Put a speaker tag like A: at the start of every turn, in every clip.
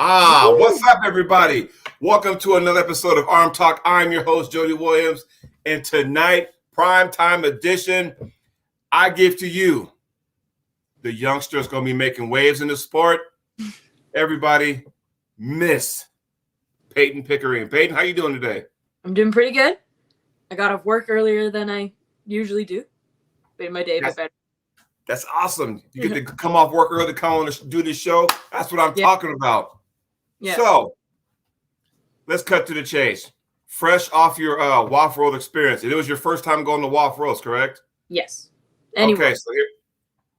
A: What's up, everybody? Welcome to another episode of ArmTalk. I'm your host, Jody Williams, and tonight, primetime edition, I give to you the youngsters going to be making waves in the sport. Everybody, Miss Peyton Pickering. Peyton, how you doing today?
B: I'm doing pretty good. I got off work earlier than I usually do. Made my day a bit better.
A: That's awesome. You get to come off work early, come on and do this show. That's what I'm talking about. Yeah. So, let's cut to the chase. Fresh off your WAF World experience. It was your first time going to WAF Worlds, correct?
B: Yes.
A: Anyway. Okay, so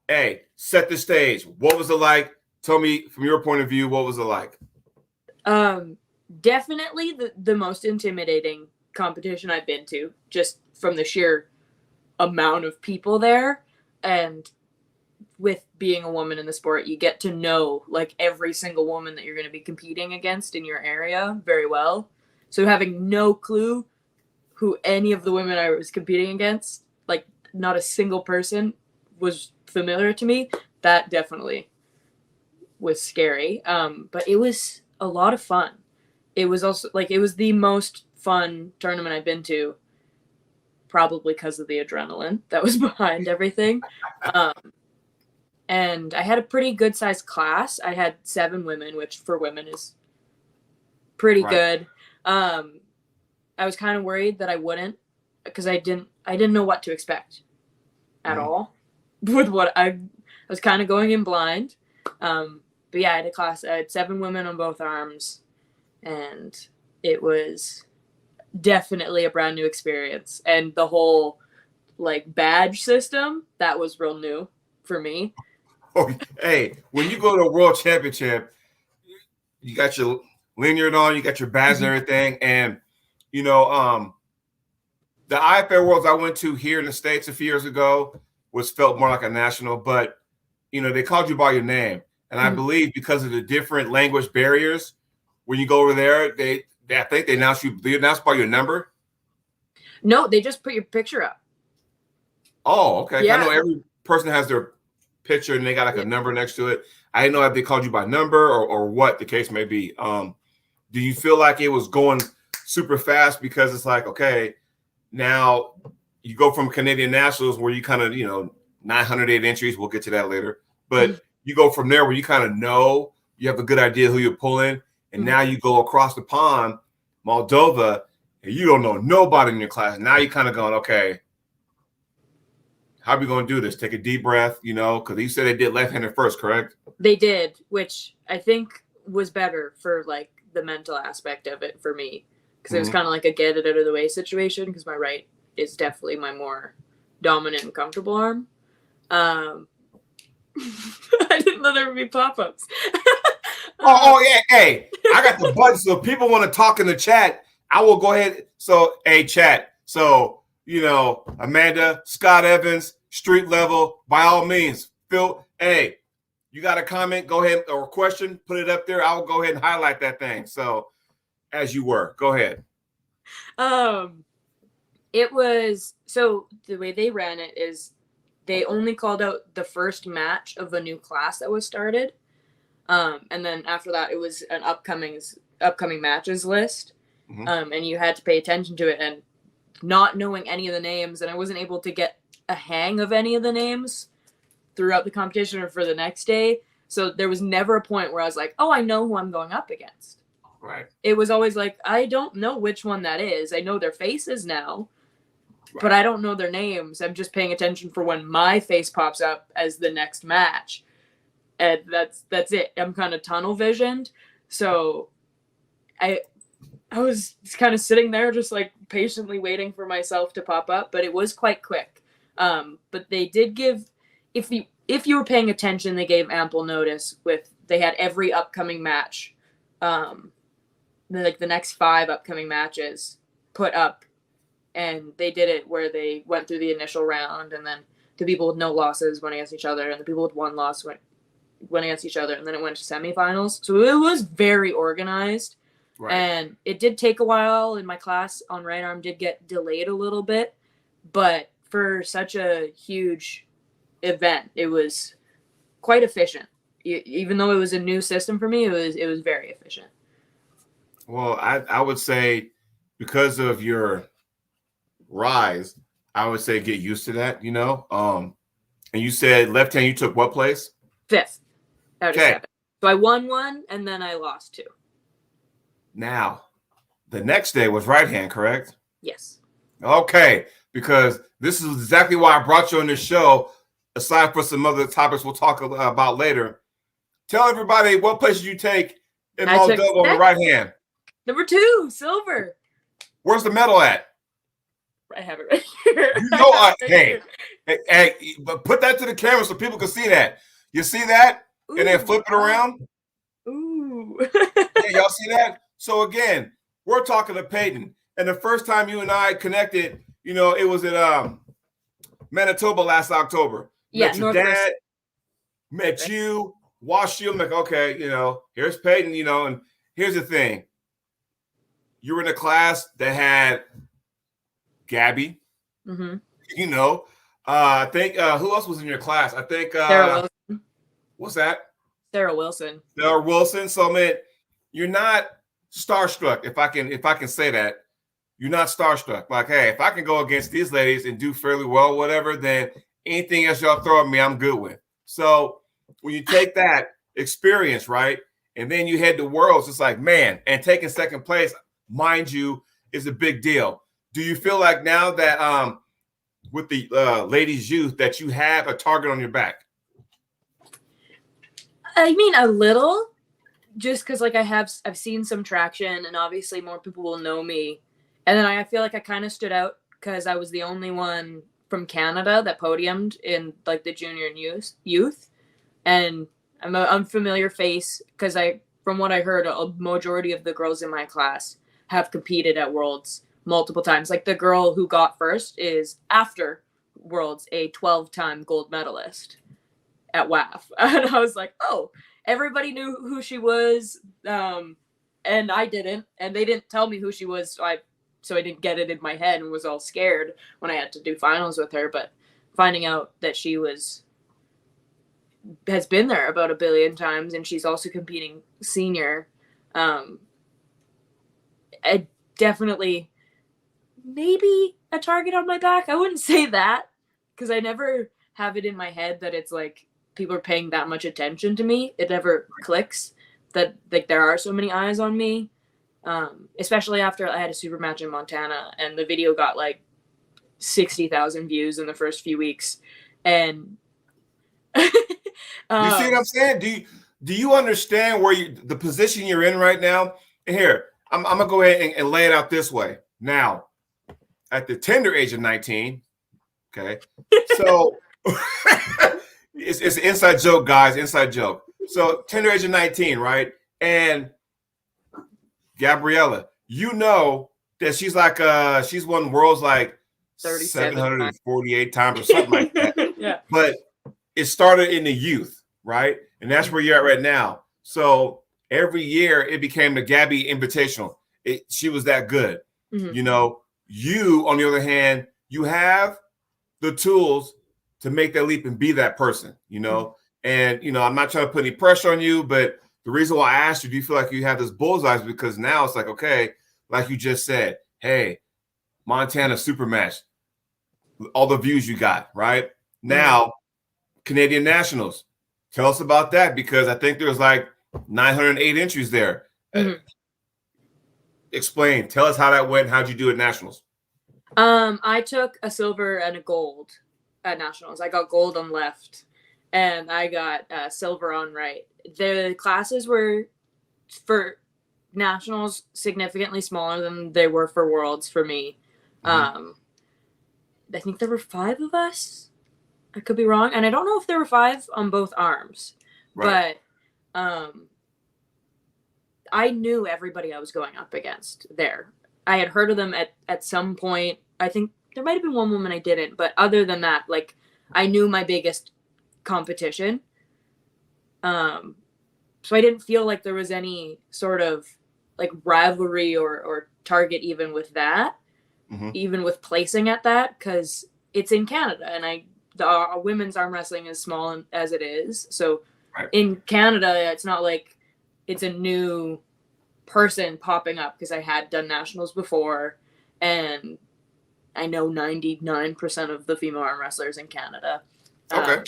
A: here, set the stage. What was it like? Tell me from your point of view, what was it like?
B: Definitely the most intimidating competition I've been to, just from the sheer amount of people there. And with being a woman in the sport, you get to know like every single woman that you're going to be competing against in your area very well. So having no clue who any of the women I was competing against, like not a single person was familiar to me, that definitely was scary. But it was a lot of fun. It was also like, it was the most fun tournament I've been to, probably because of the adrenaline that was behind everything. And I had a pretty good sized class. I had 7 women, which for women is pretty good. I was kind of worried that I wouldn't, because I didn't know what to expect at all with what I was kind of going in blind. But yeah, I had a class. I had 7 women on both arms, and it was definitely a brand new experience. And the whole like badge system, that was real new for me.
A: Oh, hey, when you go to a world championship, you got your lanyard on, you got your badge and everything. And, you know, the IFL Worlds I went to here in the States a few years ago was felt more like a national, but, you know, they called you by your name. And I believe because of the different language barriers, when you go over there, I think they announce by your number.
B: No, they just put your picture up.
A: Oh, okay. Yeah. I know every person has their picture and they got like a number next to it. I didn't know if they called you by number or what the case may be. Do you feel like it was going super fast because it's like, okay, now you go from Canadian Nationals where you kind of, 908 entries, we'll get to that later, but you go from there where you kind of know, you have a good idea who you're pulling, and now you go across the pond, Moldova, and you don't know nobody in your class. Now you're kind of going, okay, how are we going to do this? Take a deep breath, because you said they did left-handed first, correct?
B: They did, which I think was better for, like, the mental aspect of it for me. Because it was kind of like a get it out of the way situation, because my right is definitely my more dominant and comfortable arm. I didn't know there would be pop-ups.
A: Yeah. Hey, I got the button. So if people want to talk in the chat, I will go ahead. So, chat. So, Amanda, Scott Evans, street level, by all means, Phil, you got a comment, go ahead, or a question, put it up there. I will go ahead and highlight that thing. So, as you were, go ahead.
B: It was, so the way they ran it is they only called out the first match of a new class that was started. And then after that, it was an upcoming matches list. And you had to pay attention to it, and not knowing any of the names, and I wasn't able to get a hang of any of the names throughout the competition or for the next day. So there was never a point where I was like, oh, I know who I'm going up against.
A: Right.
B: It was always like, I don't know which one that is. I know their faces now, but I don't know their names. I'm just paying attention for when my face pops up as the next match. And that's it. I'm kind of tunnel visioned. So I was kind of sitting there just like patiently waiting for myself to pop up, but it was quite quick. But they did give, if you were paying attention, they gave ample notice they had every upcoming match, like the next 5 upcoming matches put up, and they did it where they went through the initial round, and then the people with no losses went against each other, and the people with 1 loss went against each other, and then it went to semifinals. So it was very organized. Right. And it did take a while, and my class on right arm did get delayed a little bit, but for such a huge event, it was quite efficient. even though it was a new system for me, it was very efficient.
A: Well, I would say because of your rise, I would say get used to that, and you said left hand, you took what place?
B: 5th out of 7. So I won 1 and then I lost 2.
A: Now, the next day was right hand, correct?
B: Yes.
A: Okay, because this is exactly why I brought you on this show, aside from some other topics we'll talk about later. Tell everybody what place did you take in Moldova on the right hand?
B: Number 2, silver.
A: Where's the medal at?
B: I have it right here.
A: Hey, but put that to the camera so people can see that. You see that? Ooh, and then flip it around.
B: Ooh.
A: Yeah, y'all see that? So again, we're talking to Peyton. And the first time you and I connected, it was at Manitoba last October. Met your dad, met you, watched you. I'm like, okay, here's Peyton, and here's the thing. You were in a class that had Gabby, I think, who else was in your class? I think,
B: Sarah Wilson.
A: What's that?
B: Sarah Wilson.
A: Sarah Wilson. So, man, you're not starstruck, if I can say that. You're not starstruck. Like, hey, if I can go against these ladies and do fairly well, whatever, then anything else y'all throw at me, I'm good with. So when you take that experience, right, and then you head to Worlds, it's like, man, and taking second place, mind you, is a big deal. Do you feel like now that with the ladies' youth that you have a target on your back?
B: I mean, a little, just because like I've seen some traction, and obviously more people will know me. And then I feel like I kind of stood out because I was the only one from Canada that podiumed in like the junior and youth. And I'm an unfamiliar face because from what I heard, a majority of the girls in my class have competed at Worlds multiple times. Like the girl who got first is, after Worlds, a 12-time gold medalist at WAF. And I was like, oh, everybody knew who she was. And I didn't. And they didn't tell me who she was. So I didn't get it in my head and was all scared when I had to do finals with her. But finding out that she has been there about 1 billion times, and she's also competing senior, I definitely maybe a target on my back. I wouldn't say that because I never have it in my head that it's like people are paying that much attention to me. It never clicks that like there are so many eyes on me. Especially after I had a super match in Montana and the video got like 60,000 views in the first few weeks. And
A: you see what I'm saying? Do you understand where the position you're in right now? And here, I'm gonna go ahead and lay it out this way. Now, at the tender age of 19, okay, so it's an inside joke, guys, inside joke. So tender age of 19, right? And Gabriella, that she's like she's won Worlds like 748 times or something like that.
B: Yeah.
A: But it started in the youth, right? And that's where you're at right now. So every year it became the Gabby Invitational. She was that good. Mm-hmm. You, on the other hand, you have the tools to make that leap and be that person, Mm-hmm. And, I'm not trying to put any pressure on you, but the reason why I asked you, do you feel like you have this bullseye, is because now it's like, okay, like you just said, hey, Montana super match, all the views you got, right? Mm-hmm. Now, Canadian Nationals. Tell us about that, because I think there's like 908 entries there. Mm-hmm. Explain. Tell us how that went. How'd you do at Nationals?
B: I took a silver and a gold at Nationals. I got gold on left, and I got silver on right. The classes were, for Nationals, significantly smaller than they were for Worlds for me. Mm-hmm. I think there were 5 of us. I could be wrong. And I don't know if there were 5 on both arms. Right. But I knew everybody I was going up against there. I had heard of them at some point. I think there might have been one woman I didn't. But other than that, like, I knew my biggest competition. So I didn't feel like there was any sort of like rivalry or target even with that, mm-hmm. even with placing at that, because it's in Canada, and the women's arm wrestling is small as it is. So in Canada, it's not like it's a new person popping up because I had done nationals before, and I know 99% of the female arm wrestlers in Canada.
A: Okay.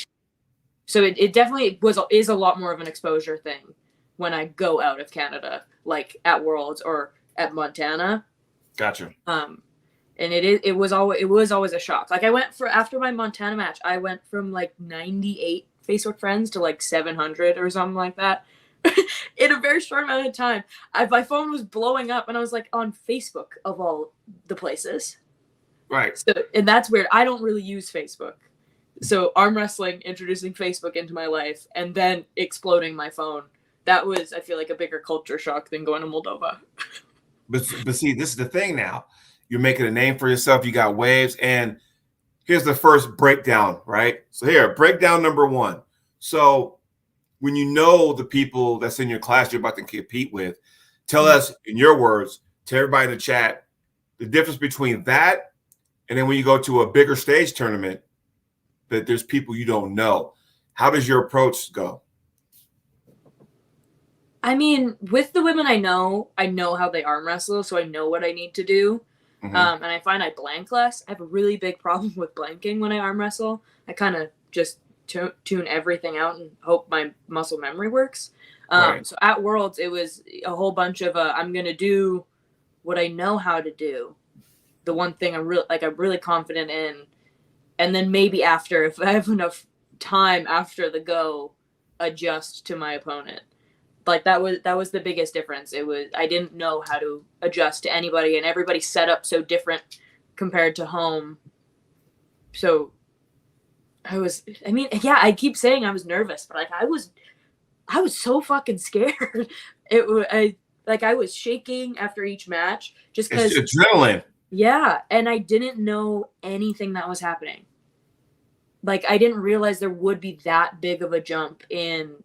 B: So it definitely is a lot more of an exposure thing when I go out of Canada, like at Worlds or at Montana.
A: Gotcha.
B: And it was always a shock. Like after my Montana match, I went from like 98 Facebook friends to like 700 or something like that in a very short amount of time. My phone was blowing up, and I was like on Facebook of all the places.
A: Right.
B: So, and that's weird. I don't really use Facebook. So arm wrestling, introducing Facebook into my life, and then exploding my phone. That was, I feel like, a bigger culture shock than going to Moldova.
A: But see, this is the thing now. You're making a name for yourself. You got waves. And here's the first breakdown, right? So here, breakdown number 1. So when you know the people that's in your class you're about to compete with, tell us, in your words, to everybody in the chat, the difference between that and then when you go to a bigger stage tournament, that there's people you don't know. How does your approach go?
B: I mean, with the women I know how they arm wrestle, so I know what I need to do. And I find I blank less. I have a really big problem with blanking when I arm wrestle. I kind of just tune everything out and hope my muscle memory works. So at Worlds, it was a whole bunch of I'm going to do what I know how to do. The one thing I'm really confident in. And then maybe after, if I have enough time after the go, adjust to my opponent. Like that was the biggest difference. I didn't know how to adjust to anybody, and everybody's set up so different compared to home. So I keep saying I was nervous, but like I was so fucking scared. I was shaking after each match just because
A: adrenaline.
B: Yeah, and I didn't know anything that was happening. Like I didn't realize there would be that big of a jump in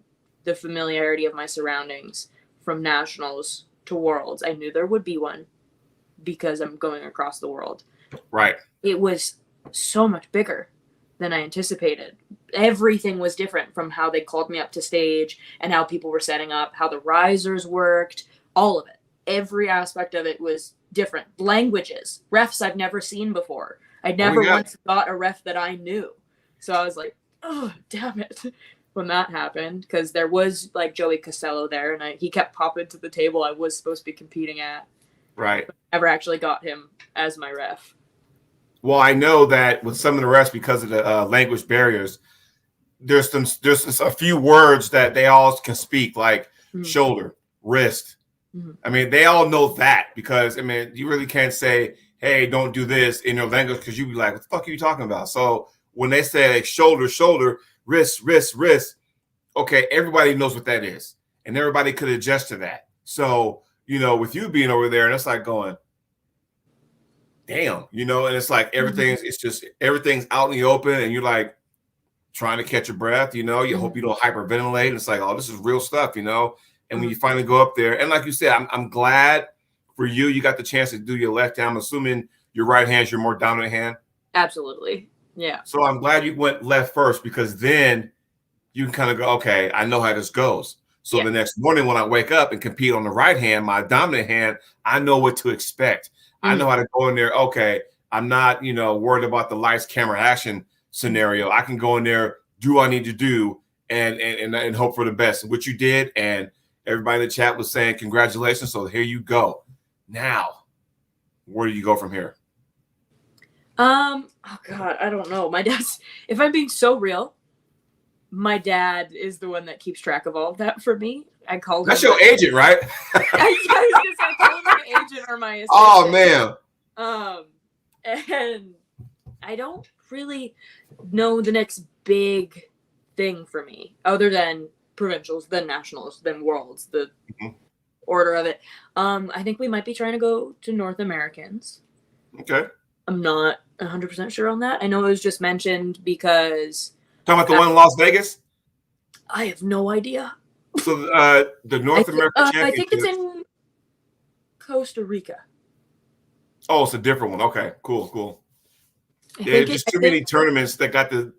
B: the familiarity of my surroundings from nationals to Worlds. I knew there would be one because I'm going across the world.
A: Right.
B: It was so much bigger than I anticipated. Everything was different from how they called me up to stage and how people were setting up, how the risers worked, all of it. Every aspect of it was different. Languages, refs I've never seen before. I'd never once got a ref that I knew. So I was like, oh, damn it. When that happened, because there was like Joey Costello there, and he kept popping to the table I was supposed to be competing at.
A: Right.
B: But I never actually got him as my ref.
A: Well, I know that with some of the refs, because of the language barriers, there's a few words that they all can speak, like shoulder, wrist. I mean, they all know that because, I mean, you really can't say, hey, don't do this in your language because you'd be like, what the fuck are you talking about? So when they say like, shoulder, wrist, okay, everybody knows what that is. And everybody could adjust to that. So, with you being over there, and it's like going, damn, and it's like everything's out in the open, and you're like trying to catch your breath, you hope you don't hyperventilate. And it's like, oh, this is real stuff, And when you finally go up there, and like you said, I'm glad for you, you got the chance to do your left hand. I'm assuming your right hand's your more dominant hand.
B: Absolutely. Yeah.
A: So I'm glad you went left first, because then you can kind of go, okay, I know how this goes. So the next morning when I wake up and compete on the right hand, my dominant hand, I know what to expect. I know how to go in there. Okay, I'm not, worried about the lights, camera, action scenario. I can go in there, do what I need to do, and hope for the best, which you did. And everybody in the chat was saying congratulations. So here you go. Now, where do you go from here?
B: Oh God, I don't know. My dad's, if I'm being so real, my dad is the one that keeps track of all of that for me. I call him.
A: That's your agent, right?
B: I call him my agent or my assistant.
A: Oh man.
B: And I don't really know the next big thing for me, other than provincials, then nationals, then worlds, the order of it. I think we might be trying to go to North Americans.
A: Okay.
B: I'm not 100% sure on that. I know it was just mentioned because...
A: Talking about the one in Las Vegas?
B: I have no idea.
A: So the North American Championship...
B: I think it's in Costa Rica.
A: Oh, it's a different one. Okay, cool. Yeah, just too many tournaments that got the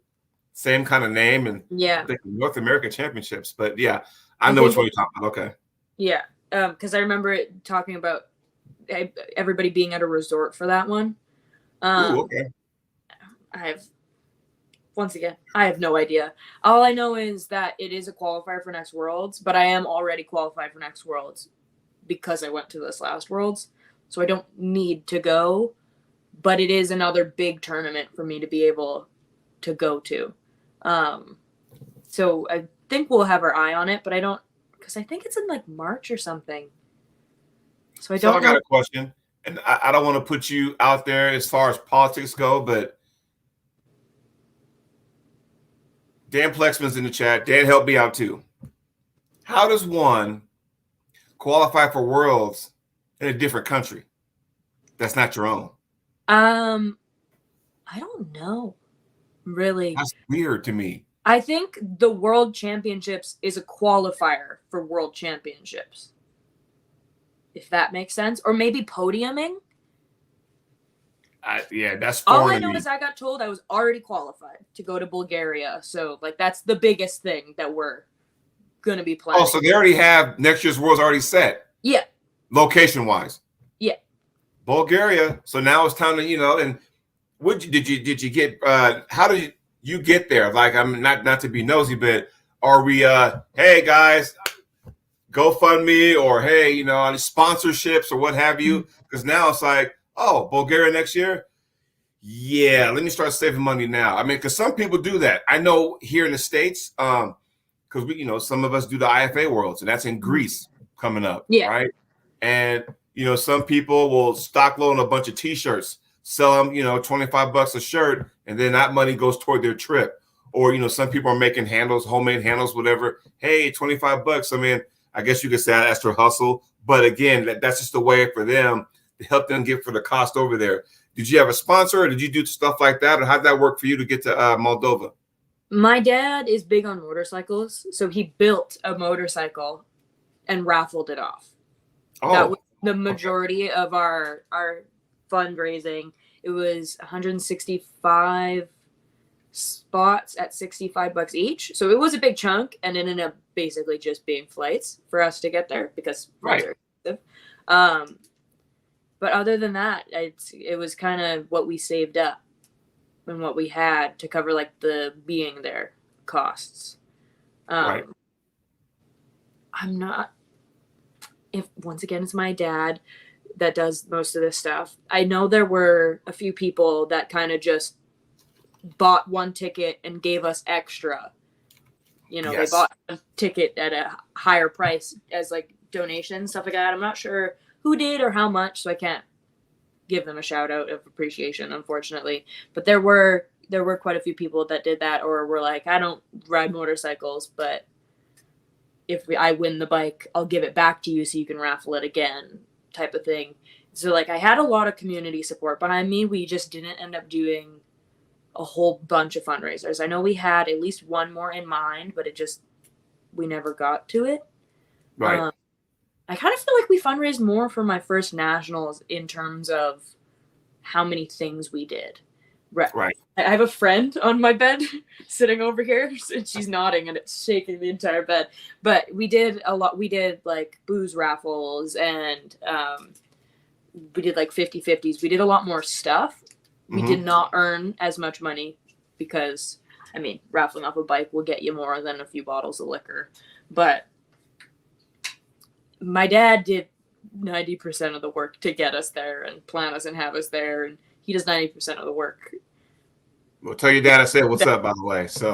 A: same kind of name, and
B: Yeah.
A: I think North American Championships. But yeah, I know
B: think
A: which one you're talking about. Okay.
B: Yeah, because I remember it talking about everybody being at a resort for that one.
A: Ooh, okay.
B: Once again, I have no idea. All I know is that it is a qualifier for next Worlds, but I am already qualified for next Worlds because I went to this last Worlds, so I don't need to go. But it is another big tournament for me to be able to go to. So I think we'll have our eye on it, but I don't, because I think it's in like March or something. So I don't know.
A: I got a question, and I don't want to put you out there as far as politics go, but Dan Plexman's in the chat. Dan, help me out too. How does one qualify for Worlds in a different country that's not your own?
B: I don't know. Really.
A: That's weird to me.
B: I think the World Championships is a qualifier for World Championships. If that makes sense. Or maybe podiuming.
A: Yeah, that's
B: all I know is I got told I was already qualified to go to Bulgaria. So, like, that's the biggest thing that we're going to be playing.
A: Oh, so they already have next year's Worlds already set?
B: Yeah.
A: Location-wise?
B: Yeah.
A: Bulgaria. So now it's time to, and did you get, how did you get there? Like, I'm not to be nosy, but are we, hey, guys, GoFundMe or, hey, any sponsorships or what have you? Because now it's like, oh, Bulgaria next year? Yeah, let me start saving money now. I mean, because some people do that. I know here in the States, because we, some of us do the IFA Worlds, and that's in Greece coming up, right? And, some people will stock load a bunch of T-shirts, sell them, $25 a shirt, and then that money goes toward their trip. Or, some people are making handles, homemade handles, whatever. Hey, $25. I mean, I guess you could say that's their hustle. But again, that's just a way for them to help them get for the cost over there. Did you have a sponsor, or did you do stuff like that? Or how'd that work for you to get to Moldova?
B: My dad is big on motorcycles, so he built a motorcycle and raffled it off.
A: Oh,
B: that was the majority of our fundraising. It was 165 spots at $65 each. So it was a big chunk, and it ended up basically just being flights for us to get there because flights are expensive. But other than that, it was kind of what we saved up and what we had to cover like the being there costs. I'm not. If once again it's my dad that does most of this stuff. I know there were a few people that kind of just bought one ticket and gave us extra. They bought a ticket at a higher price as like donations, stuff like that. I'm not sure who did or how much, so I can't give them a shout out of appreciation, unfortunately. But there were quite a few people that did that, or were like, I don't ride motorcycles, but if I win the bike, I'll give it back to you so you can raffle it again, type of thing. So like I had a lot of community support, but we just didn't end up doing a whole bunch of fundraisers. I know we had at least one more in mind, but we never got to it.
A: Right.
B: I kind of feel like we fundraised more for my first nationals in terms of how many things we did.
A: Right.
B: I have a friend on my bed sitting over here, and she's nodding, and it's shaking the entire bed. But we did a lot. We did like booze raffles, and we did like 50-50s. We did a lot more stuff. We did not earn as much money because, raffling off a bike will get you more than a few bottles of liquor. But my dad did 90% of the work to get us there and plan us and have us there, and he does 90% of the work.
A: Well, tell your dad I said what's up, by the way. So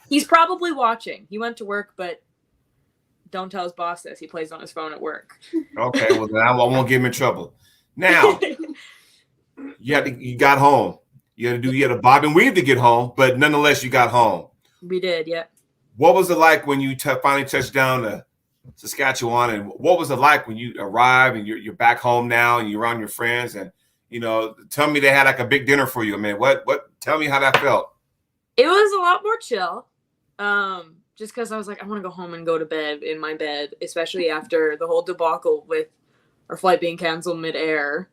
B: he's probably watching. He went to work, but don't tell his boss this. He plays on his phone at work.
A: Okay, well then I won't get him in trouble. Now, you got home. You had a bob and weave to get home, but nonetheless, you got home.
B: We did, yeah.
A: What was it like when you finally touched down to Saskatchewan, and what was it like when you arrived and you're back home now and you're around your friends, and tell me they had like a big dinner for you? Tell me how that felt.
B: It was a lot more chill. Just because I was like, I want to go home and go to bed in my bed, especially after the whole debacle with our flight being canceled midair,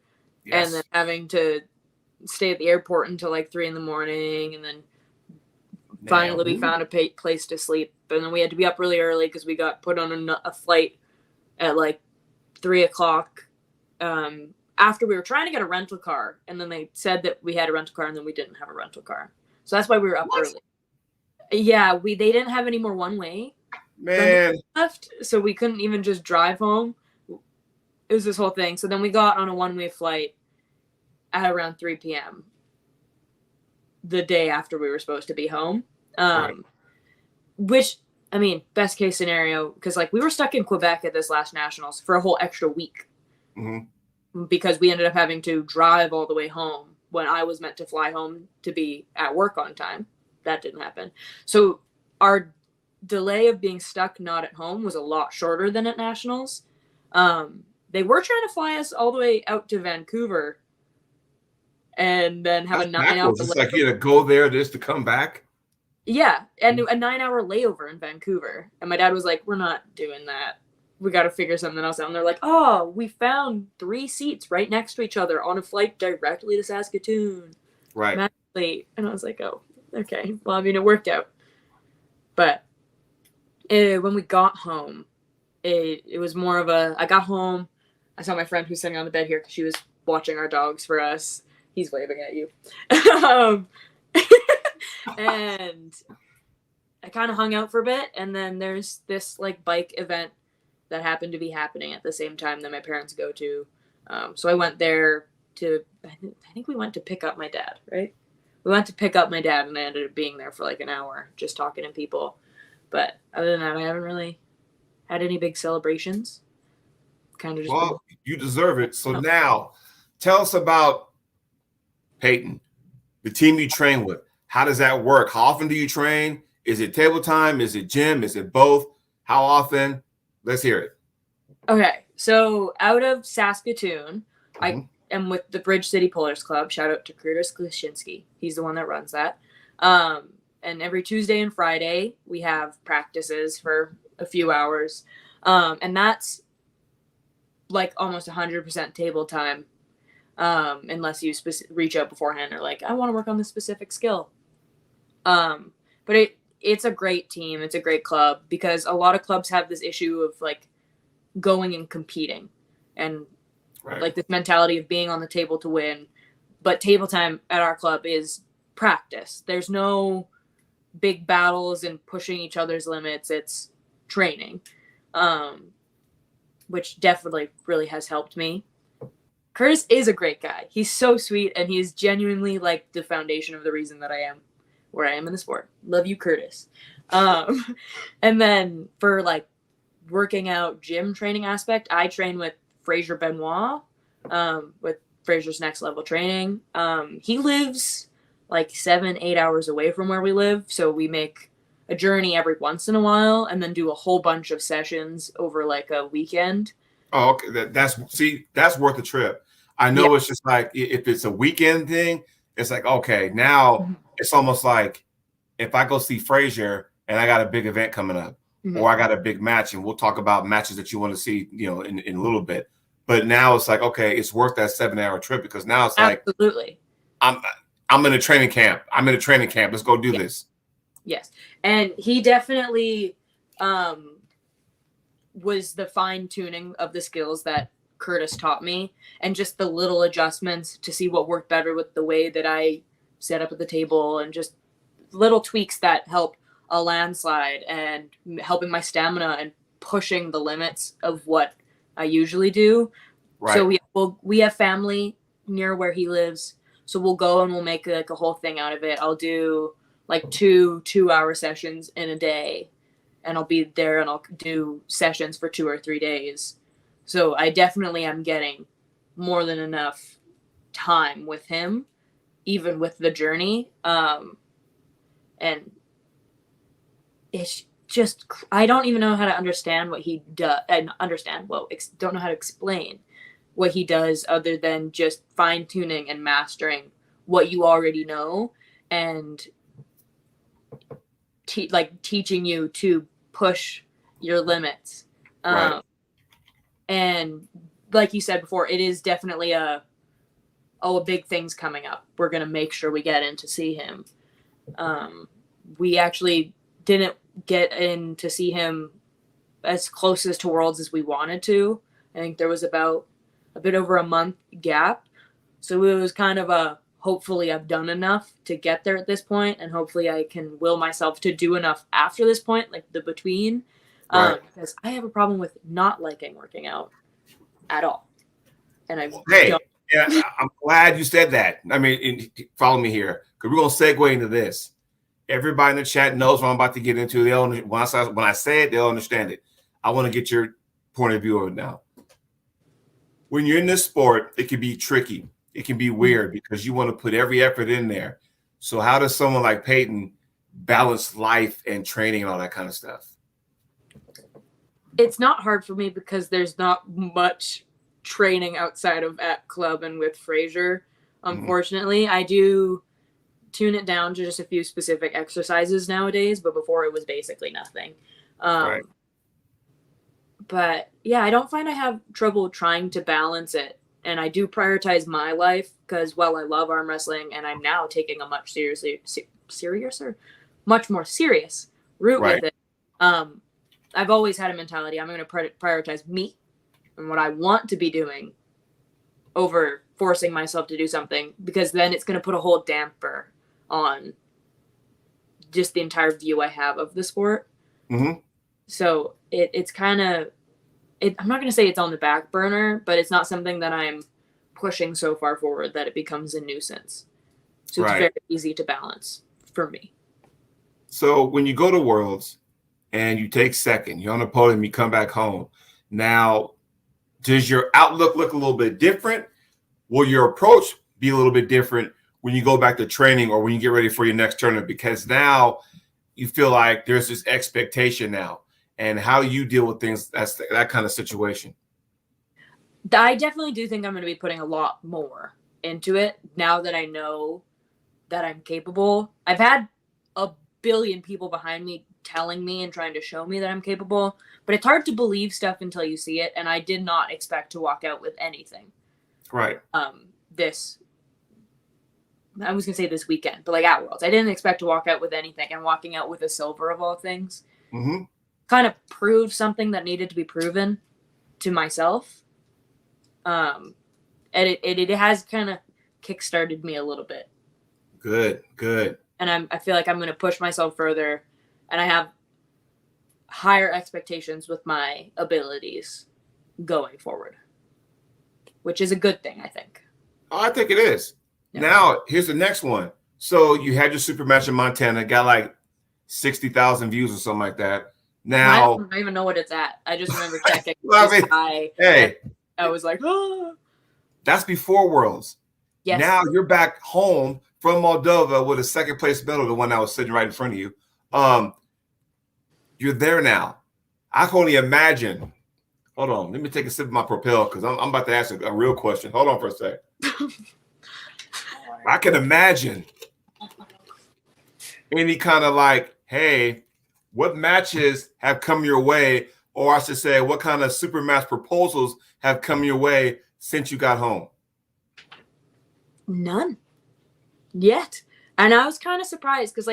B: and then having to stay at the airport until like 3 a.m, and then Finally, we found a place to sleep, and then we had to be up really early because we got put on a flight at like 3:00. After we were trying to get a rental car, and then they said that we had a rental car, and then we didn't have a rental car. So that's why we were up early. Yeah, they didn't have any more one-way left, so we couldn't even just drive home. It was this whole thing. So then we got on a one-way flight at around 3 p.m. the day after we were supposed to be home. Which, I mean, best case scenario, because like we were stuck in Quebec at this last nationals for a whole extra week because we ended up having to drive all the way home when I was meant to fly home to be at work on time. That didn't happen. So our delay of being stuck not at home was a lot shorter than at nationals. They were trying to fly us all the way out to Vancouver and then have a 9-hour
A: It's like you had to go there just to come back.
B: Yeah, and a 9-hour layover in Vancouver. And my dad was like, we're not doing that. We got to figure something else out. And they're like, oh, we found 3 seats right next to each other on a flight directly to Saskatoon.
A: Right.
B: And I was like, oh, okay. Well, I mean, it worked out. But when we got home, it was more of I got home. I saw my friend who's sitting on the bed here because she was watching our dogs for us. He's waving at you. And I kind of hung out for a bit. And then there's this like bike event that happened to be happening at the same time that my parents go to. So I went there I think we went to pick up my dad, right? We went to pick up my dad and I ended up being there for like an hour just talking to people. But other than that, I haven't really had any big celebrations. Kind of just
A: you deserve it. So now tell us about Peyton, the team you train with. How does that work? How often do you train? Is it table time? Is it gym? Is it both? How often? Let's hear it.
B: Okay. So out of Saskatoon, I am with the Bridge City Pullers Club. Shout out to Curtis Klaschinski. He's the one that runs that. And every Tuesday and Friday, we have practices for a few hours. And that's like almost 100% table time. Unless you reach out beforehand or like, I want to work on this specific skill. But it's a great team. It's a great club because a lot of clubs have this issue of like going and competing and like this mentality of being on the table to win. But table time at our club is practice. There's no big battles and pushing each other's limits. It's training, which definitely really has helped me. Curtis is a great guy. He's so sweet, and he's genuinely like the foundation of the reason that I am where I am in the sport. Love you, Curtis. And then for like working out gym training aspect, I train with Fraser Benoit, with Fraser's Next Level Training. He lives like 7-8 hours away from where we live, so we make a journey every once in a while and then do a whole bunch of sessions over like a weekend.
A: Oh, okay. That's worth the trip. I know it's just like if it's a weekend thing, it's like, okay, now it's almost like if I go see Frazier and I got a big event coming up or I got a big match, and we'll talk about matches that you want to see, in a little bit. But now it's like, okay, it's worth that 7-hour trip because now it's like,
B: absolutely,
A: I'm in a training camp. Let's go do this.
B: Yes. And he definitely was the fine tuning of the skills that Curtis taught me and just the little adjustments to see what worked better with the way that I set up at the table and just little tweaks that help a landslide and helping my stamina and pushing the limits of what I usually do. Right. So we have family near where he lives. So we'll go and we'll make like a whole thing out of it. I'll do like 2-hour sessions in a day, and I'll be there and I'll do sessions for 2 or 3 days. So I definitely am getting more than enough time with him, even with the journey. And it's just, I don't even know how to understand what he does and don't know how to explain what he does other than just fine tuning and mastering what you already know and teaching you to push your limits. Right. And like you said before, it is definitely a big thing's coming up. We're going to make sure we get in to see him. we actually didn't get in to see him as closest to Worlds as we wanted to. I think there was about a bit over a month gap. So it was kind of a, hopefully I've done enough to get there at this point, and hopefully I can will myself to do enough after this point, like the between.
A: Right.
B: Because I have a problem with not liking working out at all. And I
A: don't. Yeah, I'm glad you said that. I mean, follow me here, because we're going to segue into this. Everybody in the chat knows what I'm about to get into. When I say it, they'll understand it. I want to get your point of view of it now. When you're in this sport, it can be tricky. It can be weird because you want to put every effort in there. So how does someone like Peyton balance life and training and all that kind of stuff?
B: It's not hard for me because there's not much training outside of at club and with Fraser. Unfortunately, I do tune it down to just a few specific exercises nowadays, but before it was basically nothing.
A: Right.
B: But yeah, I don't find I have trouble trying to balance it. And I do prioritize my life because, well, I love arm wrestling and I'm now taking a much much more serious route with it. I've always had a mentality, I'm going to prioritize me and what I want to be doing over forcing myself to do something, because then it's going to put a whole damper on just the entire view I have of the sport.
A: Mm-hmm.
B: So it's kind of, I'm not going to say it's on the back burner, but it's not something that I'm pushing so far forward that it becomes a nuisance. So it's very easy to balance for me.
A: So when you go to Worlds and you take second, you're on the podium, you come back home. Now, does your outlook look a little bit different? Will your approach be a little bit different when you go back to training or when you get ready for your next tournament? Because now you feel like there's this expectation now. And how you deal with things, that kind of situation.
B: I definitely do think I'm going to be putting a lot more into it now that I know that I'm capable. I've had a billion people behind me telling me and trying to show me that I'm capable, but it's hard to believe stuff until you see it. And I did not expect to walk out with anything.
A: Right.
B: I was going to say this weekend, but like at Worlds, I didn't expect to walk out with anything, and walking out with a silver of all things.
A: Mm-hmm.
B: Kind of proved something that needed to be proven to myself. And it has kind of kickstarted me a little bit.
A: Good.
B: And I feel like I'm going to push myself further, and I have higher expectations with my abilities going forward, which is a good thing, I think.
A: Oh, I think it is. Yeah. Now, here's the next one. So you had your super match in Montana, got like 60,000 views or something like that. Now,
B: I don't even know what it's at. I just remember checking. I was like, oh.
A: That's before Worlds.
B: Yes.
A: Now you're back home from Moldova with a second place medal, the one that was sitting right in front of you. You're there now. I can only imagine. Hold on. Let me take a sip of my Propel because I'm about to ask a real question. Hold on for a sec. I can imagine any kind of like, hey, what matches have come your way, or I should say, what kind of super match proposals have come your way since you got home?
B: None yet. And I was kind of surprised because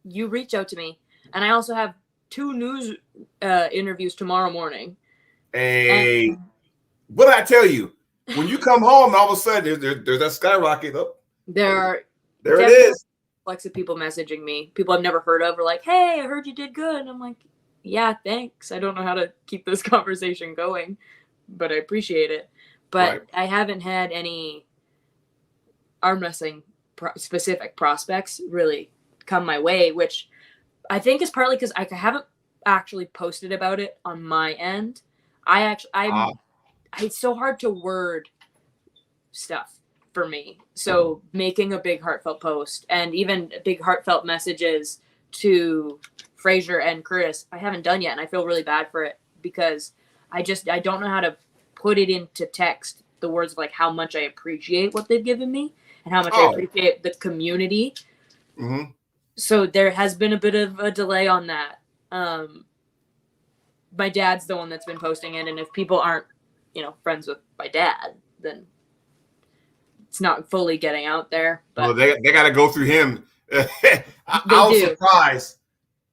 B: you reached out to me, and I also have 2 news interviews tomorrow morning.
A: Hey, what did I tell you? When you come home, all of a sudden there's that skyrocket up.
B: There
A: it is.
B: Flex of people messaging me, people I've never heard of, are like, hey, I heard you did good. And I'm like, yeah, thanks. I don't know how to keep this conversation going, but I appreciate it. But I haven't had any arm wrestling specific prospects really come my way, which I think is partly because I haven't actually posted about it on my end. It's so hard to word stuff for me. So making a big heartfelt post and even big heartfelt messages to Fraser and Chris, I haven't done yet. And I feel really bad for it because I don't know how to put it into text, the words of like how much I appreciate what they've given me and how much I appreciate the community.
A: Mm-hmm.
B: So there has been a bit of a delay on that. My dad's the one that's been posting it. And if people aren't, friends with my dad, then it's not fully getting out there. But
A: well, they got to go through him I was surprised,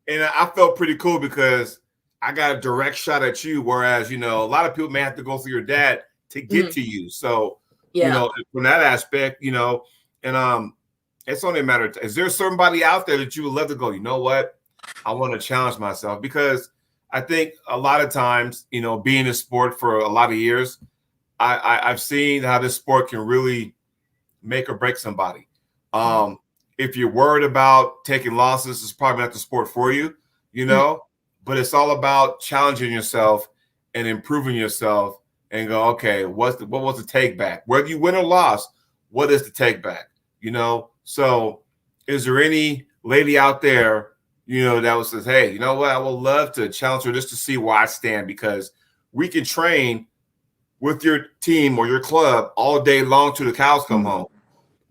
A: and I felt pretty cool because I got a direct shot at you, whereas a lot of people may have to go through your dad to get to you. So from that aspect, and it's only a matter of, is there somebody out there that you would love to go, you know what, I want to challenge myself? Because I think a lot of times, being in sport for a lot of years, I've seen how this sport can really make or break somebody. If you're worried about taking losses, it's probably not the sport for you, but it's all about challenging yourself and improving yourself and go, okay, what was the take back? Whether you win or loss, what is the take back? So is there any lady out there, that says, hey, you know what, I would love to challenge her just to see where I stand, because we can train with your team or your club all day long till the cows come home.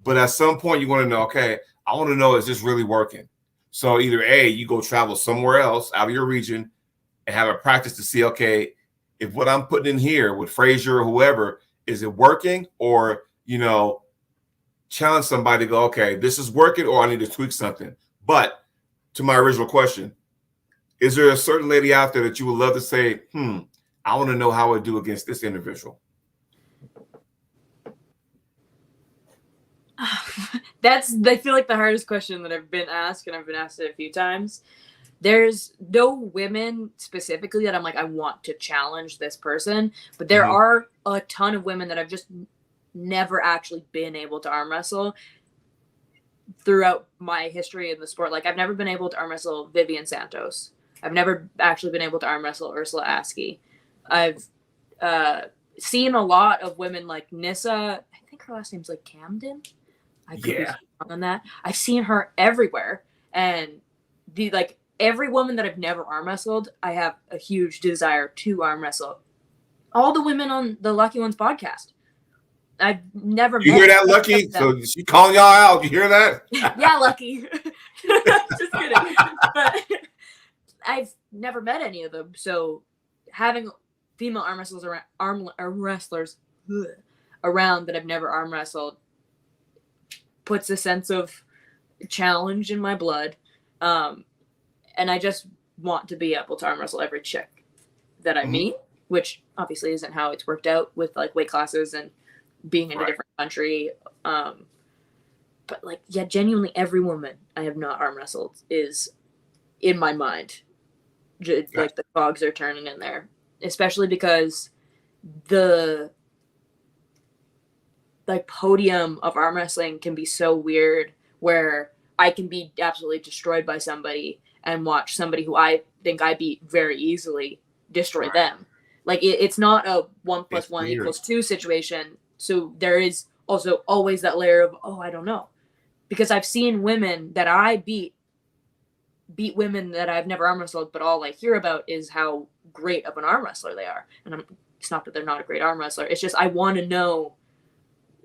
A: But at some point you want to know, okay, I want to know, is this really working? So either A, you go travel somewhere else out of your region and have a practice to see, okay, if what I'm putting in here with Frazier or whoever, is it working? Or, challenge somebody to go, okay, this is working, or I need to tweak something. But to my original question, is there a certain lady out there that you would love to say, I want to know how I do against this individual?
B: I feel like the hardest question that I've been asked, and I've been asked it a few times. There's no women specifically that I'm like, I want to challenge this person, but there are a ton of women that I've just never actually been able to arm wrestle throughout my history in the sport. Like, I've never been able to arm wrestle Vivian Santos. I've never actually been able to arm wrestle Ursula Askey. I've seen a lot of women like Nissa. I think her last name's like Camden. I could be wrong on that. I've seen her everywhere, and every woman that I've never arm wrestled, I have a huge desire to arm wrestle. All the women on the Lucky Ones podcast, I've never met.
A: You hear that, Lucky? So she calling y'all out. You hear that?
B: Yeah, Lucky. Just kidding. But I've never met any of them. So having female arm wrestlers around that I've never arm wrestled puts a sense of challenge in my blood. And I just want to be able to arm wrestle every chick that I meet, which obviously isn't how it's worked out with like weight classes and being in a different country. But genuinely every woman I have not arm wrestled is in my mind. Like the cogs are turning in there, especially because the podium of arm wrestling can be so weird, where I can be absolutely destroyed by somebody and watch somebody who I think I beat very easily destroy them. Like, it's not a 1 + 1 = 2 situation. So there is also always that layer of, I don't know. Because I've seen women that I beat women that I've never arm wrestled, but all I hear about is how great of an arm wrestler they are. And it's not that they're not a great arm wrestler. It's just I want to know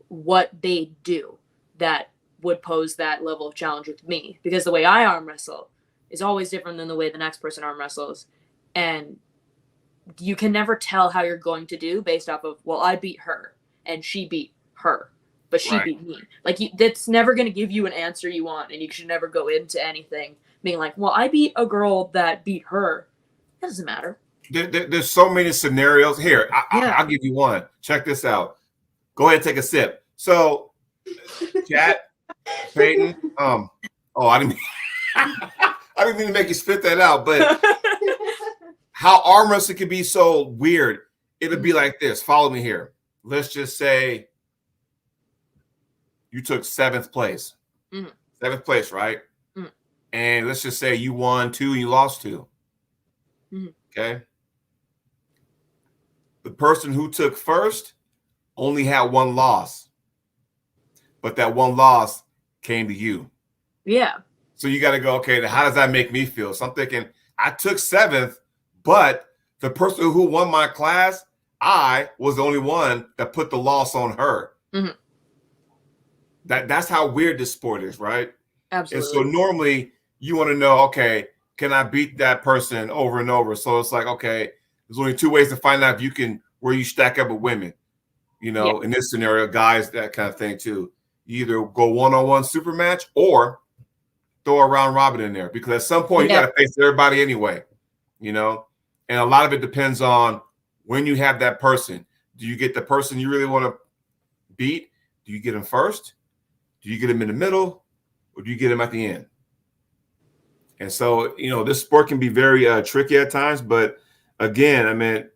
B: what they do that would pose that level of challenge with me. Because the way I arm wrestle is always different than the way the next person arm wrestles. And you can never tell how you're going to do based off of, well, I beat her and she beat her, but she beat me. Like, that's never going to give you an answer you want, and you should never go into anything being like, well, I beat a girl that beat her. It doesn't matter.
A: There's so many scenarios. Here, I'll give you one. Check this out. Go ahead and take a sip. So, chat, Peyton, I didn't mean to make you spit that out, but how arm wrestling can be so weird. It'll be like this. Follow me here. Let's just say you took 7th place. 7th place, right? And let's just say you won 2 and you lost 2. Okay. The person who took first only had 1 loss, but that 1 loss came to you.
B: Yeah.
A: So you got to go, okay, how does that make me feel? So I'm thinking, I took 7th, but the person who won my class, I was the only one that put the loss on her. That's how weird this sport is, right?
B: Absolutely.
A: And so normally you want to know, okay, can I beat that person over and over? So it's like, okay, there's only 2 ways to find out where you stack up with women. In this scenario, guys, that kind of thing too. You either go one-on-one super match, or throw a round robin in there because at some point you got to face everybody anyway, you know. And a lot of it depends on when you have that person. Do you get the person you really want to beat? Do you get them first? Do you get them in the middle? Or do you get them at the end? And so, you know, this sport can be very tricky at times. But again, I mean,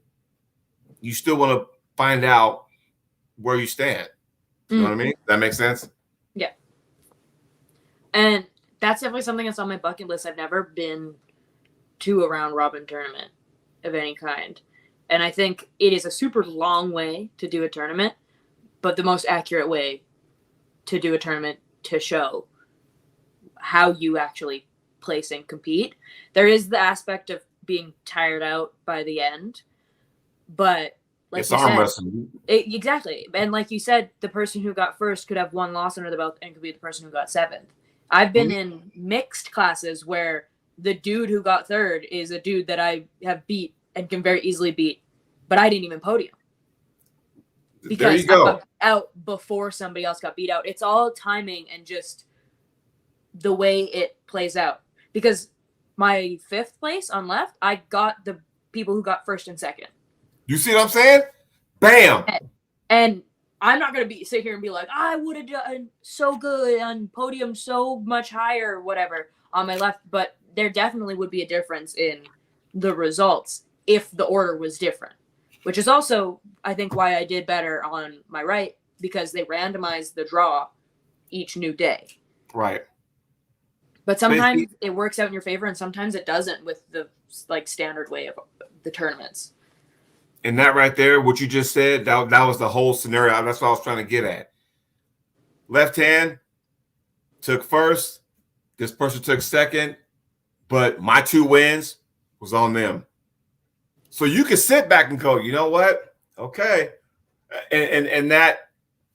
A: you still want to find out where you stand. You know what I mean? That makes sense?
B: Yeah. And that's definitely something that's on my bucket list. I've never been to a round robin tournament of any kind. And I think it is a super long way to do a tournament, but the most accurate way to do a tournament to show how you actually place and compete. There is the aspect of being tired out by the end, but like
A: it's
B: you
A: arm
B: said,
A: wrestling.
B: Exactly. And like you said, the person who got first could have one loss under the belt and could be the person who got seventh. I've been in mixed classes where the dude who got third is a dude that I have beat and can very easily beat, but I didn't even podium. Because I got out before somebody else got beat out. It's all timing and just the way it plays out. Because my fifth place on left, I got the people who got first and second.
A: You see what I'm saying? Bam!
B: And I'm not going to sit here and be like, I would have done so good on podium so much higher, whatever, on my left. But there definitely would be a difference in the results if the order was different. Which is also, I think, why I did better on my right, because they randomized the draw each new day.
A: Right.
B: But sometimes it works out in your favor, and sometimes it doesn't with the standard way of the tournaments.
A: And that right there, what you just said, that was the whole scenario. That's what I was trying to get at. Left hand took first. This person took second. But my 2 wins was on them. So you can sit back and go, you know what? Okay. And that,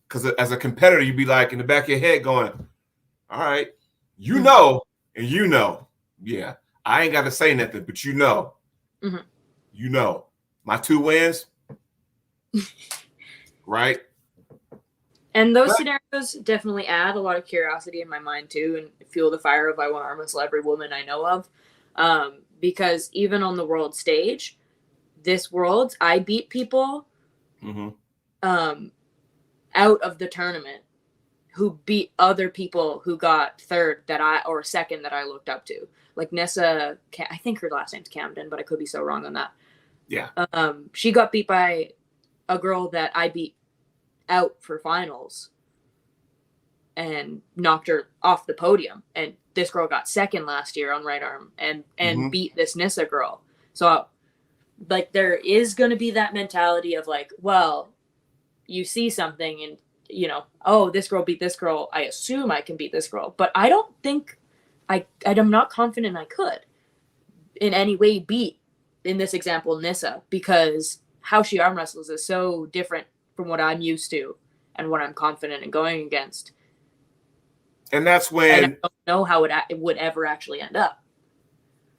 A: because as a competitor, you'd be like in the back of your head going, all right, you know, and you know. Yeah, I ain't got to say nothing, but you know.
B: Mm-hmm.
A: You know. My 2 wins, right?
B: And those scenarios definitely add a lot of curiosity in my mind, too, and fuel the fire of I want to arm wrestle every woman I know of. Because even on the world stage, this world, I beat people out of the tournament who beat other people who got third or second that I looked up to. Like Nessa, I think her last name's Camden, but I could be so wrong on that.
A: Yeah.
B: She got beat by a girl that I beat out for finals and knocked her off the podium. And this girl got second last year on right arm and beat this Nissa girl. So like there is going to be that mentality of like, well, you see something and you know, oh, this girl beat this girl. I assume I can beat this girl, but I don't think I'm not confident I could in any way beat, in this example, Nissa, because how she arm wrestles is so different from what I'm used to and what I'm confident in going against.
A: And that's when
B: I don't know how it would ever actually end up.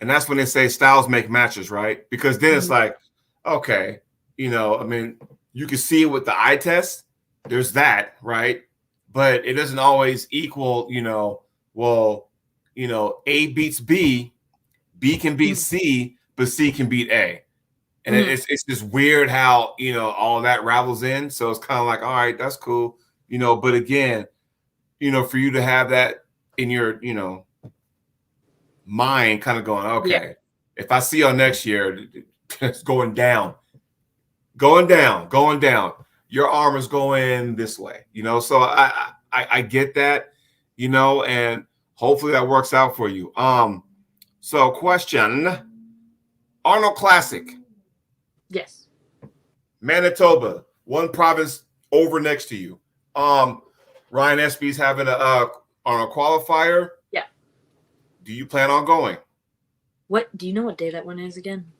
A: And that's when they say styles make matches, right? Because then it's like, okay, you know, I mean, you can see it with the eye test. There's that, right? But it doesn't always equal, you know, well, you know, A beats B, B can beat C, but C can beat A. And it's just weird how, you know, all that ravels in. So it's kind of like, all right, that's cool. You know, but again, you know, for you to have that in your, you know, mind kind of going, okay, if I see you next year, it's going down. Your arm is going this way, you know? So I get that, you know, and hopefully that works out for you. So question, Arnold Classic.
B: Yes.
A: Manitoba, one province over next to you. Ryan Espy's having on a qualifier.
B: Yeah.
A: Do you plan on going?
B: What do you know what day that one is again?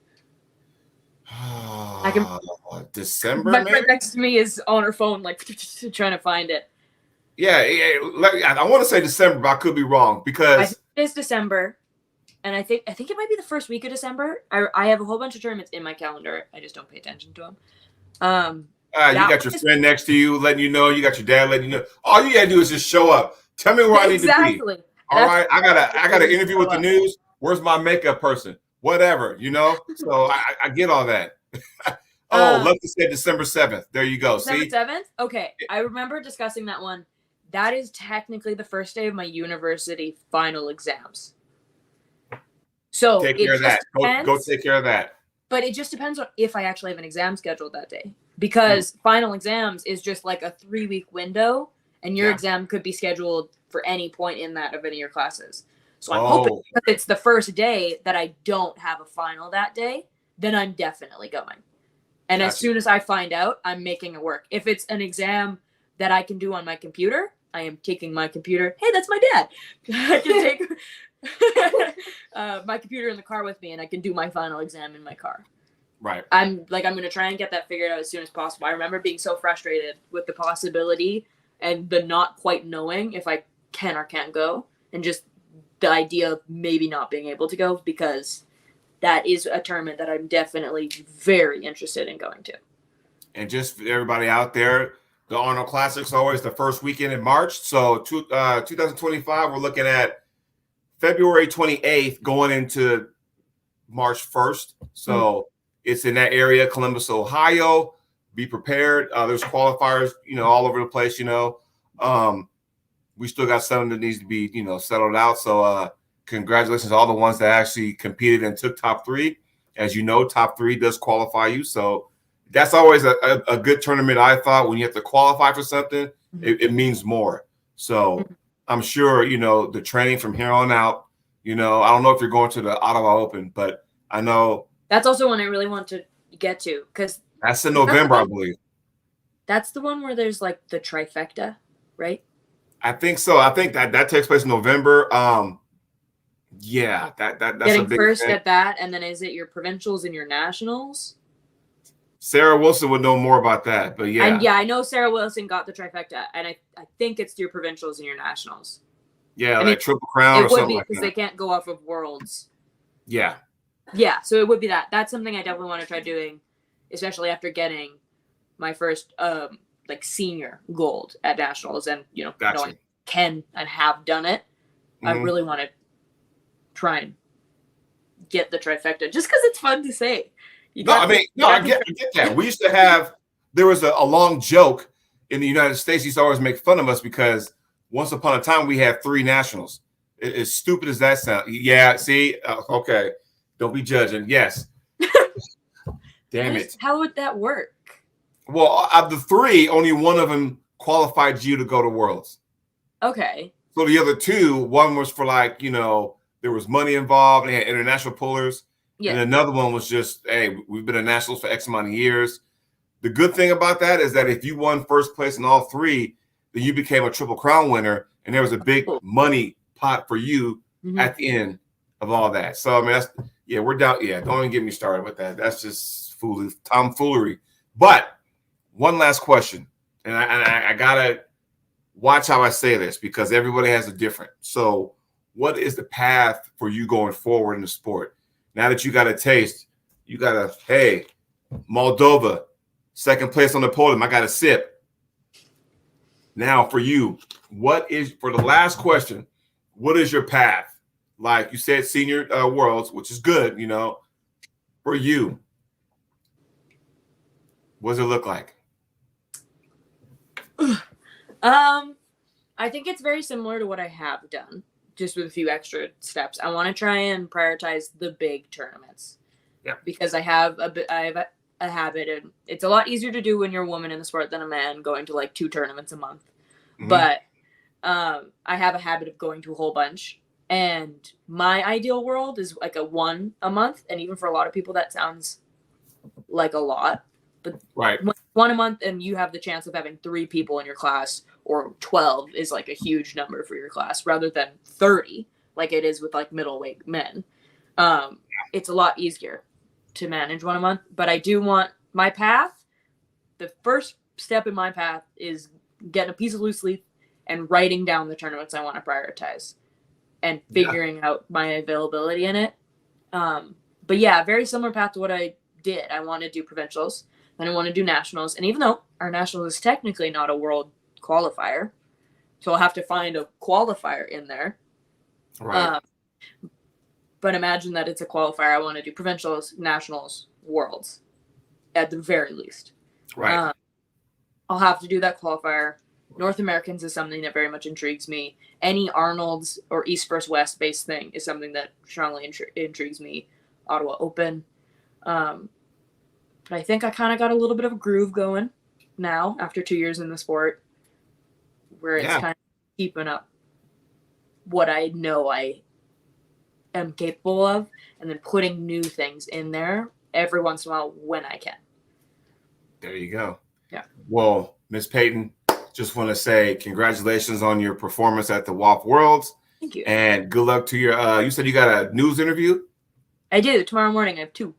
A: I can December.
B: My friend next to me is on her phone, like trying to find it.
A: Yeah, I want to say December, but I could be wrong because
B: I think it's December, and I think it might be the first week of December. I have a whole bunch of tournaments in my calendar. I just don't pay attention to them.
A: You got your friend next to you letting you know. You got your dad letting you know. All you gotta do is just show up. Tell me where I need to be.
B: Exactly.
A: All right, I got an interview with the news. Where's my makeup person? Whatever, So I get all that. Lucky said December 7th. There you go.
B: December
A: See?
B: 7th? Okay. I remember discussing that one. That is technically the first day of my university final exams. So
A: take care of that. Go take care of that.
B: But it just depends on if I actually have an exam scheduled that day. Because final exams is just like a 3-week window, and your exam could be scheduled for any point in that of any of your classes. So I'm hoping if it's the first day that I don't have a final that day, then I'm definitely going. And as soon as I find out, I'm making it work. If it's an exam that I can do on my computer, I am taking my computer. Hey, that's my dad. I can take my computer in the car with me, and I can do my final exam in my car.
A: Right.
B: I'm going to try and get that figured out as soon as possible. I remember being so frustrated with the possibility and the not quite knowing if I can or can't go, and just the idea of maybe not being able to go, because that is a tournament that I'm definitely very interested in going to.
A: And just for everybody out there, the Arnold Classic's always the first weekend in March. So 2025, we're looking at February 28th going into March 1st. So it's in that area, Columbus, Ohio. Be prepared. There's qualifiers, all over the place, We still got some that needs to be, settled out. So congratulations to all the ones that actually competed and took top 3. As you know, top 3 does qualify you. So that's always a good tournament, I thought. When you have to qualify for something, it means more. So I'm sure, the training from here on out, I don't know if you're going to the Ottawa Open, but I know.
B: That's also one I really want to get to, because
A: that's in November, I believe.
B: That's the one where there's like the trifecta, right?
A: I think so. I think that takes place in November. Yeah, that's
B: getting
A: a big
B: first
A: thing.
B: At that, and then is it your provincials and your nationals?
A: Sarah Wilson would know more about that, but yeah.
B: And I know Sarah Wilson got the trifecta, and I think it's your provincials and your nationals.
A: Yeah, like Triple Crown or something like that. It would be,
B: because they can't go off of worlds.
A: Yeah.
B: Yeah, so it would be that. That's something I definitely want to try doing, especially after getting my first senior gold at nationals, and knowing I can and have done it. I really want to try and get the trifecta, just because it's fun to say.
A: I get that. We used to have, there was a long joke in the United States. He used to always make fun of us because once upon a time we had 3 nationals. As stupid as that sounds. Yeah, see? Okay. Don't be judging. Yes. Damn it.
B: How would that work?
A: Well, of the 3, only one of them qualified you to go to Worlds.
B: Okay.
A: So the other 2, one was for there was money involved. They had international pullers. Yeah. And another one was just, hey, we've been at nationals for X amount of years. The good thing about that is that if you won first place in all 3, then you became a Triple Crown winner, and there was a big money pot for you at the end of all that. So, I mean, we're down. Yeah, don't even get me started with that. That's just tomfoolery. But one last question, and I got to watch how I say this because everybody has a different. So what is the path for you going forward in the sport? Now that you got a taste, you got a, hey, Moldova, second place on the podium. I got a sip. Now for you, for the last question, what is your path? Like you said, senior worlds, which is good, for you. What does it look like?
B: I think it's very similar to what I have done, just with a few extra steps. I want to try and prioritize the big tournaments.
A: Yeah.
B: Because I have a habit, and it's a lot easier to do when you're a woman in the sport than a man, going to 2 tournaments a month. Mm-hmm. But I have a habit of going to a whole bunch. And my ideal world is a 1 a month. And even for a lot of people, that sounds like a lot. But
A: right.
B: 1 a month, and you have the chance of having 3 people in your class, or 12 is a huge number for your class, rather than 30 like it is with middleweight men. It's a lot easier to manage 1 a month. But I do want my path. The first step in my path is getting a piece of loose leaf and writing down the tournaments I want to prioritize and figuring out my availability in it. But yeah, very similar path to what I did. I want to do provincials, then I want to do nationals. And even though our nationals is technically not a world qualifier, so I'll have to find a qualifier in there.
A: Right.
B: But imagine that it's a qualifier. I want to do provincials, nationals, worlds, at the very least.
A: Right.
B: I'll have to do that qualifier. North Americans is something that very much intrigues me. Any Arnold's or East versus West based thing is something that strongly intrigues me. Ottawa Open. But I think I kind of got a little bit of a groove going now after 2 years in the sport, where it's kind of keeping up what I know I am capable of, and then putting new things in there every once in a while when I can.
A: There you go.
B: Yeah.
A: Well, Miss Peyton, just want to say congratulations on your performance at the WAP Worlds.
B: Thank you.
A: And good luck to your, you said you got a news interview?
B: I do. Tomorrow morning I have 2.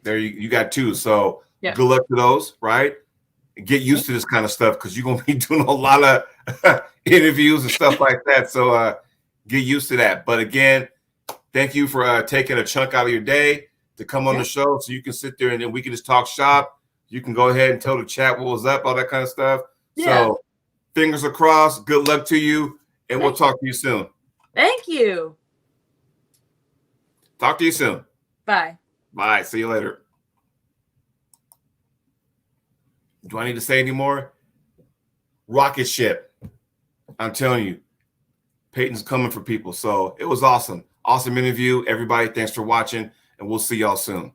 A: There you got 2. So
B: yeah.
A: Good luck to those, right? Get used to this kind of stuff because you're going to be doing a lot of interviews and stuff like that. So get used to that. But again, thank you for taking a chunk out of your day to come on the show so you can sit there and then we can just talk shop. You can go ahead and tell the chat what was up, all that kind of stuff. Yeah. So fingers are crossed. Good luck to you. And we'll talk to you soon.
B: Thank you.
A: Talk to you soon.
B: Bye.
A: Bye. See you later. Do I need to say any more? Rocket ship. I'm telling you, Peyton's coming for people. So it was awesome. Awesome interview. Everybody, thanks for watching. And we'll see y'all soon.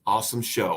A: Awesome show.